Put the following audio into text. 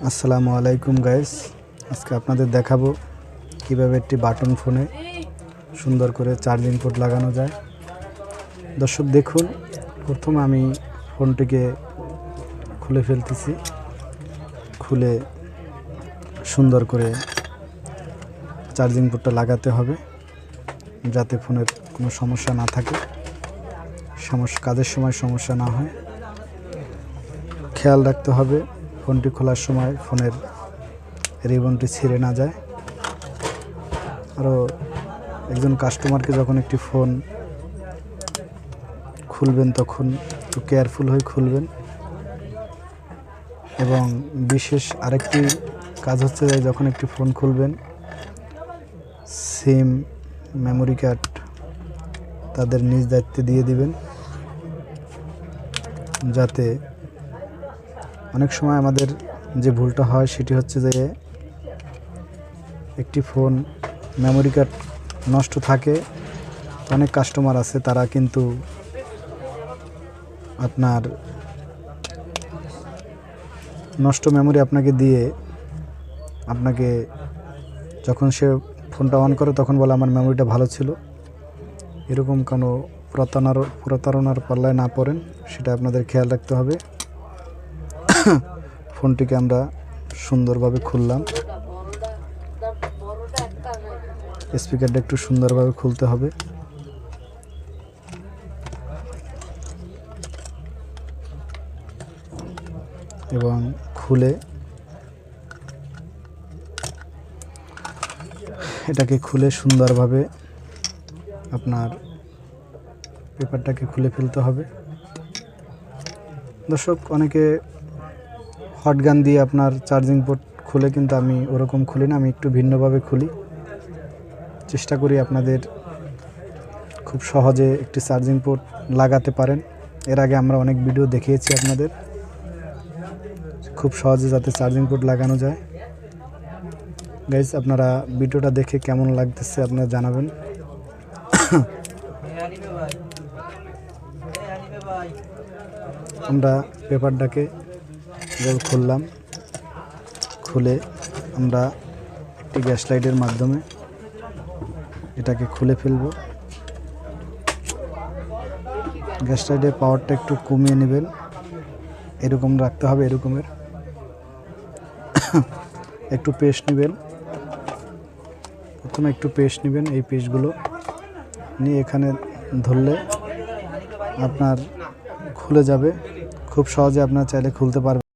আসসালামু আলাইকুম গাইস, আজকে আপনাদের দেখাবো কিভাবে একটি বাটন ফোনে সুন্দর করে চার্জিং পোর্ট লাগানো যায়। দর্শক দেখুন, প্রথমে আমি ফোনটিকে খুলে ফেলতেছি। খুলে সুন্দর করে চার্জিং পোর্টটা লাগাতে হবে যাতে ফোনের কোনো সমস্যা না থাকে, কাজের সময় সমস্যা না হয়। খেয়াল রাখতে হবে ফোনটি খোলার সময় ফোনের রিবনটি ছিঁড়ে না যায়। আরও একজন কাস্টমারকে যখন একটি ফোন খুলবেন তখন একটু কেয়ারফুল হয়ে খুলবেন। এবং বিশেষ আরেকটি কাজ হচ্ছে যে যখন একটি ফোন খুলবেন, সিম, মেমোরি কার্ড তাদের নিজ দায়িত্বে দিয়ে দিবেন, যাতে অনেক সময় আমাদের যে ভুলটা হয় সেটি হচ্ছে যে একটি ফোন মেমোরি কার্ড নষ্ট থাকে। অনেক কাস্টমার আছে তারা কিন্তু আপনার নষ্ট মেমোরি আপনাকে দিয়ে, আপনাকে যখন সে ফোনটা অন করে তখন বলে আমার মেমোরিটা ভালো ছিল। এরকম কোনো প্রতারণার পাল্লায় না পড়েন, সেটা আপনাদের খেয়াল রাখতে হবে। ফোনটিকে আমরা সুন্দরভাবে খুললাম। স্পিকারটা একটু সুন্দরভাবে খুলতে হবে। এবং খুলে এটাকে খুলে সুন্দরভাবে আপনার পেপারটাকে খুলে ফেলতে হবে। দর্শক, অনেকে হট গান দিয়ে আপনার চার্জিং পোর্ট খুলে, কিন্তু আমি ওরকম খুলি না, আমি একটু ভিন্নভাবে খুলি। চেষ্টা করি আপনাদের খুব সহজে একটি চার্জিং পোর্ট লাগাতে পারেন। এর আগে আমরা অনেক ভিডিও দেখিয়েছি আপনাদের, খুব সহজে যাতে চার্জিং পোর্ট লাগানো যায়। গাইস, আপনারা ভিডিওটা দেখে কেমন লাগতেছে আপনারা জানাবেন। আমরা পেপারটাকে খুললাম। খুলে আমরা একটি গ্যাস লাইটের মাধ্যমে এটাকে খুলে ফেলব। গ্যাস লাইটের পাওয়ারটা একটু কমিয়ে নেবেন, এরকম রাখতে হবে। এরকমের একটু পেস্ট নেবেন, প্রথমে একটু পেস্ট নেবেন। এই পেস্টগুলো নিয়ে এখানে ধরলে আপনার খুলে যাবে। খুব সহজে আপনারা চাইলে খুলতে পারবেন।